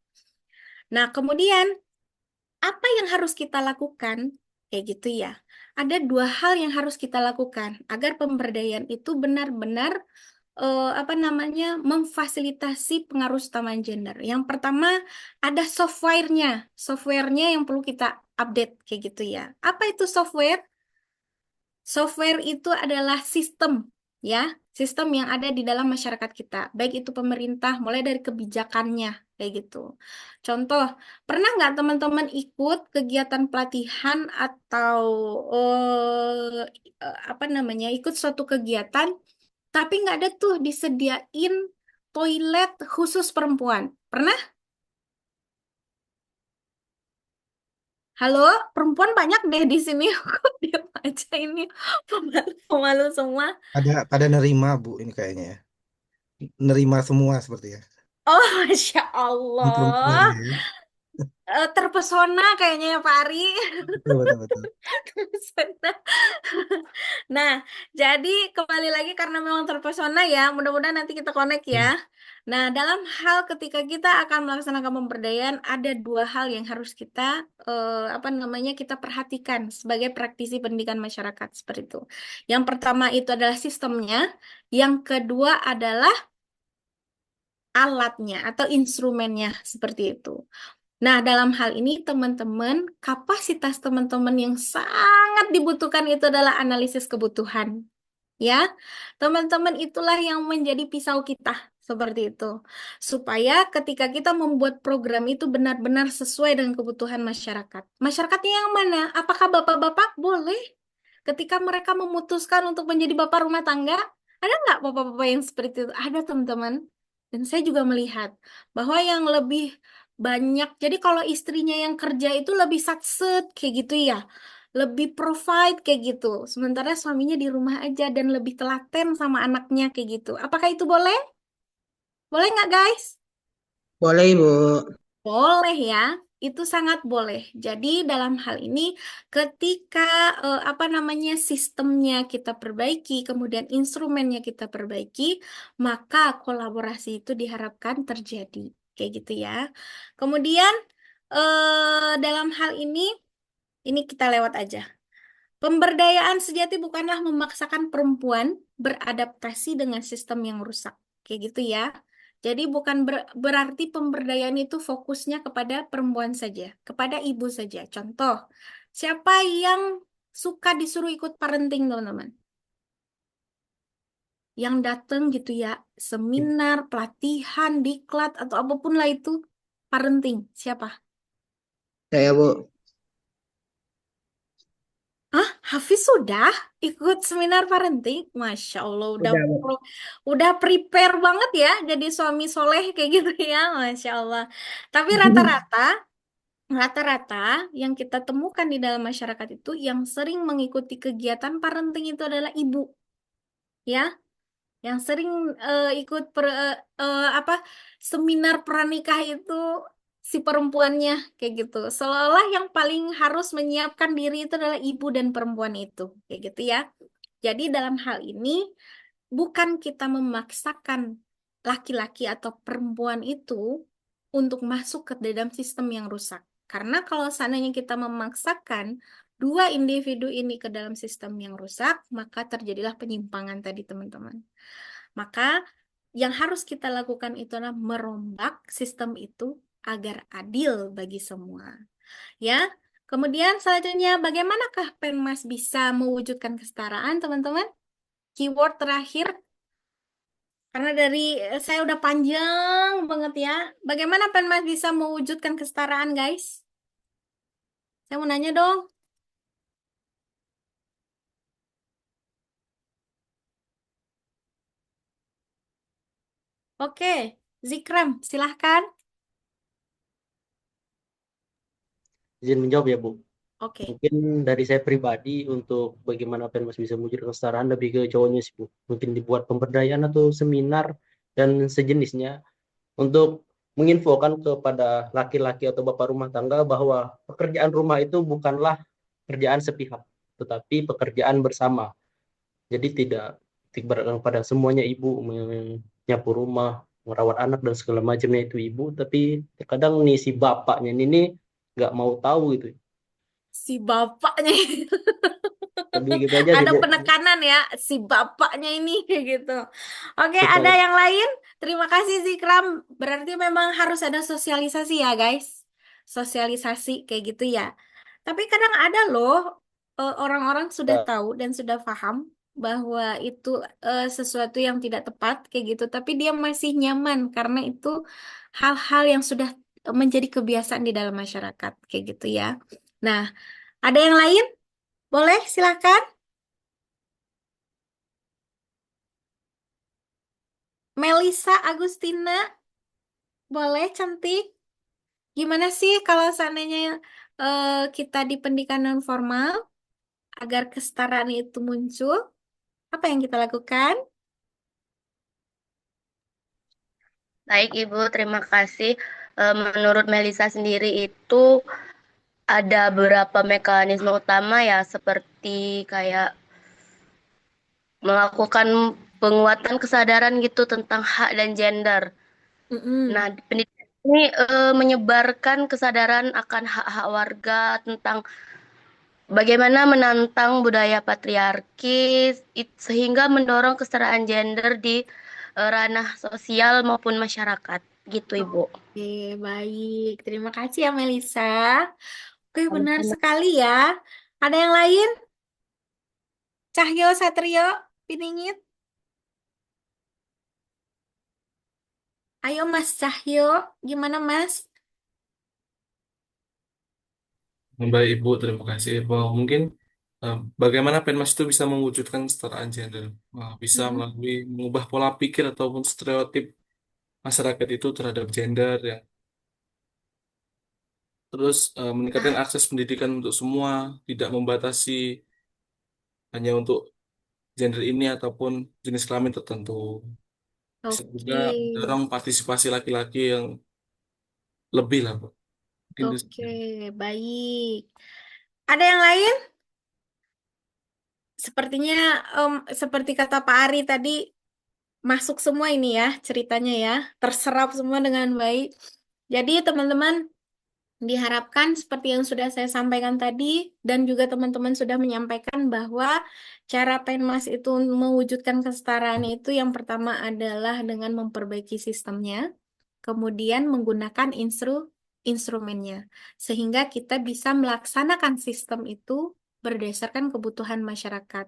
Nah, kemudian apa yang harus kita lakukan? Kayak gitu ya. Ada dua hal yang harus kita lakukan agar pemberdayaan itu benar-benar memfasilitasi pengaruh utama gender. Yang pertama ada softwarenya, softwarenya yang perlu kita update kayak gitu ya. Apa itu software? Software itu adalah sistem ya, sistem yang ada di dalam masyarakat kita, baik itu pemerintah, mulai dari kebijakannya kayak gitu. Contoh, pernah nggak teman-teman ikut kegiatan pelatihan atau ikut suatu kegiatan tapi nggak ada tuh disediain toilet khusus perempuan. Pernah? Halo, perempuan banyak deh di sini. Kok diam aja ini? Pemalu semua. Pada nerima Bu ini kayaknya ya. Nerima semua seperti ya. Oh, Masya Yang perempuan Allah. ya. Terpesona kayaknya ya Pak Ari. Betul, betul, betul. Terpesona. Nah, jadi kembali lagi karena memang terpesona ya, mudah-mudahan nanti kita connect ya. Nah, dalam hal ketika kita akan melaksanakan pemberdayaan, ada dua hal yang harus kita kita perhatikan sebagai praktisi pendidikan masyarakat seperti itu. Yang pertama itu adalah sistemnya, yang kedua adalah alatnya atau instrumennya seperti itu. Nah, dalam hal ini teman-teman, kapasitas teman-teman yang sangat dibutuhkan itu adalah analisis kebutuhan. Ya, teman-teman itulah yang menjadi pisau kita seperti itu. Supaya ketika kita membuat program itu benar-benar sesuai dengan kebutuhan masyarakat. Masyarakatnya yang mana? Apakah bapak-bapak boleh ketika mereka memutuskan untuk menjadi bapak rumah tangga? Ada nggak bapak-bapak yang seperti itu? Ada teman-teman. Dan saya juga melihat bahwa yang lebih banyak, jadi kalau istrinya yang kerja itu lebih satset kayak gitu ya, lebih provide kayak gitu. Sementara suaminya di rumah aja dan lebih telaten sama anaknya kayak gitu. Apakah itu boleh? Boleh nggak guys? Boleh, Ibu. Boleh ya, itu sangat boleh. Jadi dalam hal ini ketika sistemnya kita perbaiki, kemudian instrumennya kita perbaiki, maka kolaborasi itu diharapkan terjadi. Kayak gitu ya. Kemudian dalam hal ini kita lewat aja. Pemberdayaan sejati bukanlah memaksakan perempuan beradaptasi dengan sistem yang rusak. Kayak gitu ya. Jadi bukan berarti pemberdayaan itu fokusnya kepada perempuan saja, kepada ibu saja. Contoh, siapa yang suka disuruh ikut parenting, teman-teman? Yang datang gitu ya, seminar, pelatihan, diklat, atau apapun lah itu, parenting. Siapa? Saya, Bu. Hah? Hafiz sudah ikut seminar parenting? Masya Allah, Udah, Bu. udah prepare banget ya jadi suami soleh kayak gitu ya, Masya Allah. Tapi rata-rata yang kita temukan di dalam masyarakat itu yang sering mengikuti kegiatan parenting itu adalah ibu, ya, yang sering ikut seminar pranikah itu si perempuannya kayak gitu. Seolah-olah yang paling harus menyiapkan diri itu adalah ibu dan perempuan itu, kayak gitu ya. Jadi dalam hal ini bukan kita memaksakan laki-laki atau perempuan itu untuk masuk ke dalam sistem yang rusak. Karena kalau seandainya kita memaksakan dua individu ini ke dalam sistem yang rusak, maka terjadilah penyimpangan tadi, teman-teman. Maka yang harus kita lakukan itu adalah merombak sistem itu agar adil bagi semua. Ya. Kemudian selanjutnya, bagaimanakah Penmas bisa mewujudkan kesetaraan, teman-teman? Keyword terakhir, karena dari saya udah panjang banget ya. Bagaimana Penmas bisa mewujudkan kesetaraan, guys? Saya mau nanya dong. Oke, Zikram, silahkan. Izin menjawab ya, Bu. Oke. Mungkin dari saya pribadi untuk bagaimana Penmas bisa mewujudkan kesetaraan lebih ke cowoknya sih, Bu. Mungkin dibuat pemberdayaan atau seminar dan sejenisnya untuk menginfokan kepada laki-laki atau bapak rumah tangga bahwa pekerjaan rumah itu bukanlah pekerjaan sepihak, tetapi pekerjaan bersama. Jadi tidak diberatkan pada semuanya ibu menyapu rumah, merawat anak dan segala macamnya itu ibu, tapi terkadang nih si bapaknya ini nggak mau tahu gitu. Si bapaknya Lebih gitu aja sih, ada Bu. penekanan ya, si bapaknya ini kayak gitu. Oke, ada Supaya yang lain? Terima kasih Zikram. Berarti memang harus ada sosialisasi ya, guys. Sosialisasi kayak gitu ya. Tapi kadang ada loh orang-orang sudah tahu dan sudah paham bahwa itu sesuatu yang tidak tepat kayak gitu, tapi dia masih nyaman karena itu hal-hal yang sudah menjadi kebiasaan di dalam masyarakat kayak gitu ya. Nah, ada yang lain? Boleh, silakan. Melisa Agustina, boleh cantik. Gimana sih kalau seandainya kita di pendidikan non formal agar kesetaraan itu muncul? Apa yang kita lakukan? Baik, Ibu, terima kasih. Menurut Melisa sendiri itu ada beberapa mekanisme utama ya, seperti kayak melakukan penguatan kesadaran gitu tentang hak dan gender. Nah, pendidikan ini menyebarkan kesadaran akan hak-hak warga tentang bagaimana menantang budaya patriarki sehingga mendorong kesetaraan gender di ranah sosial maupun masyarakat. Gitu, Ibu. Oke, baik. Terima kasih ya, Melisa. Oke, benar sekali ya. Ada yang lain? Cahyo Satrio, Piningit. Ayo, Mas Cahyo. Gimana, Mas? Baik Ibu, terima kasih. Bahwa mungkin bagaimana Penmas itu bisa mewujudkan kesetaraan gender, bisa melalui mengubah pola pikir ataupun stereotip masyarakat itu terhadap gender ya. Terus meningkatkan akses pendidikan untuk semua, tidak membatasi hanya untuk gender ini ataupun jenis kelamin tertentu. Bisa juga Oke. mendorong partisipasi laki-laki yang lebih lah, Bu. Mungkin itu Oke, baik. Ada yang lain? Sepertinya seperti kata Pak Ari tadi, masuk semua ini ya ceritanya ya, terserap semua dengan baik. Jadi teman-teman diharapkan seperti yang sudah saya sampaikan tadi dan juga teman-teman sudah menyampaikan bahwa cara Penmas itu mewujudkan kesetaraan itu yang pertama adalah dengan memperbaiki sistemnya, kemudian menggunakan instrumennya sehingga kita bisa melaksanakan sistem itu berdasarkan kebutuhan masyarakat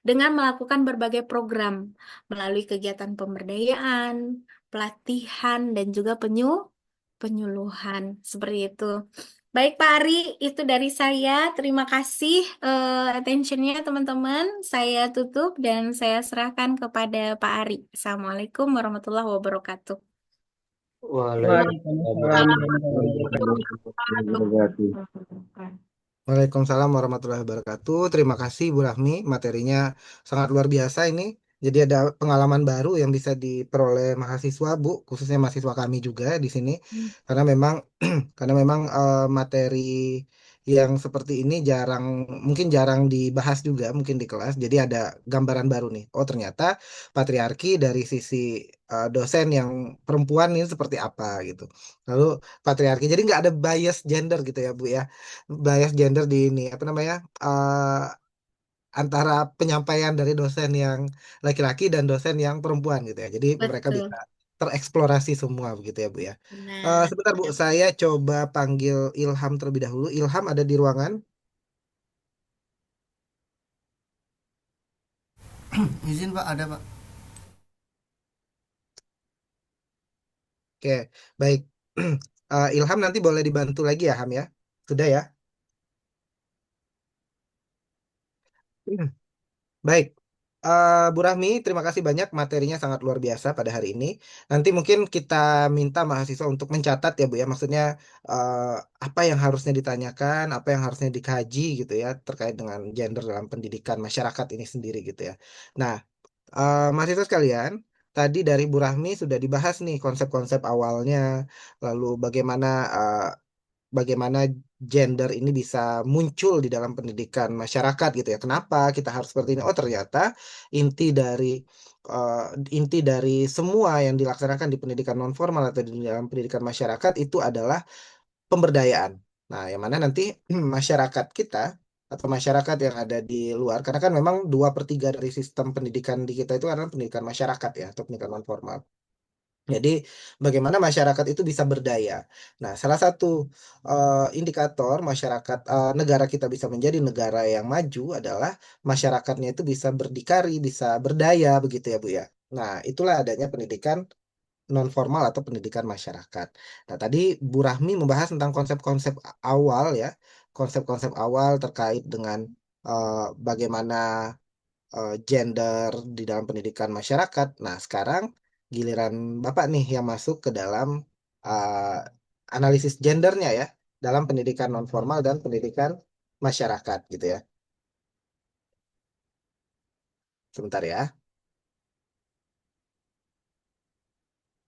dengan melakukan berbagai program melalui kegiatan pemberdayaan, pelatihan, dan juga penyuluhan seperti itu. Baik Pak Ari, itu dari saya. Terima kasih attentionnya teman-teman. Saya tutup dan saya serahkan kepada Pak Ari. Assalamualaikum warahmatullahi wabarakatuh. Waalaikumsalam. Waalaikumsalam warahmatullahi wabarakatuh. Terima kasih Bu Rahmi, materinya sangat luar biasa ini. Jadi ada pengalaman baru yang bisa diperoleh mahasiswa Bu, khususnya mahasiswa kami juga di sini. Karena memang karena memang materi yang seperti ini mungkin jarang dibahas juga mungkin di kelas. Jadi ada gambaran baru nih. Oh ternyata patriarki dari sisi dosen yang perempuan ini seperti apa gitu. Lalu patriarki. Jadi nggak ada bias gender gitu ya Bu ya. Bias gender di ini apa namanya antara penyampaian dari dosen yang laki-laki dan dosen yang perempuan gitu ya. Jadi mereka bisa Betul. tereksplorasi semua begitu ya Bu ya. Benar. Sebentar Bu, saya coba panggil Ilham terlebih dahulu. Ilham ada di ruangan? Izin Pak, ada Pak. Oke, baik. Ilham nanti boleh dibantu lagi ya, Ham ya. Sudah ya. Baik. Bu Rahmi, terima kasih banyak materinya sangat luar biasa pada hari ini. Nanti mungkin kita minta mahasiswa untuk mencatat ya Bu ya. Maksudnya eh, apa yang harusnya ditanyakan, apa yang harusnya dikaji gitu ya terkait dengan gender dalam pendidikan masyarakat ini sendiri gitu ya. Nah, mahasiswa sekalian, tadi dari Bu Rahmi sudah dibahas nih konsep-konsep awalnya, lalu bagaimana gender ini bisa muncul di dalam pendidikan masyarakat gitu ya. Kenapa kita harus seperti ini? Oh, ternyata inti dari eh, inti dari semua yang dilaksanakan di pendidikan non formal atau di dalam pendidikan masyarakat itu adalah pemberdayaan. Nah, yang mana nanti masyarakat kita atau masyarakat yang ada di luar, karena kan memang 2/3 dari sistem pendidikan di kita itu adalah pendidikan masyarakat ya, atau pendidikan non formal. Jadi, bagaimana masyarakat itu bisa berdaya. Nah, salah satu indikator negara kita bisa menjadi negara yang maju adalah masyarakatnya itu bisa berdikari, bisa berdaya, begitu ya, Bu ya. Nah, itulah adanya pendidikan non formal atau pendidikan masyarakat. Nah, tadi Bu Rahmi membahas tentang konsep-konsep awal ya, konsep-konsep awal terkait dengan bagaimana gender di dalam pendidikan masyarakat. Nah, sekarang giliran Bapak nih yang masuk ke dalam uh, analisis gendernya ya, dalam pendidikan non formal dan pendidikan masyarakat gitu ya. Sebentar ya.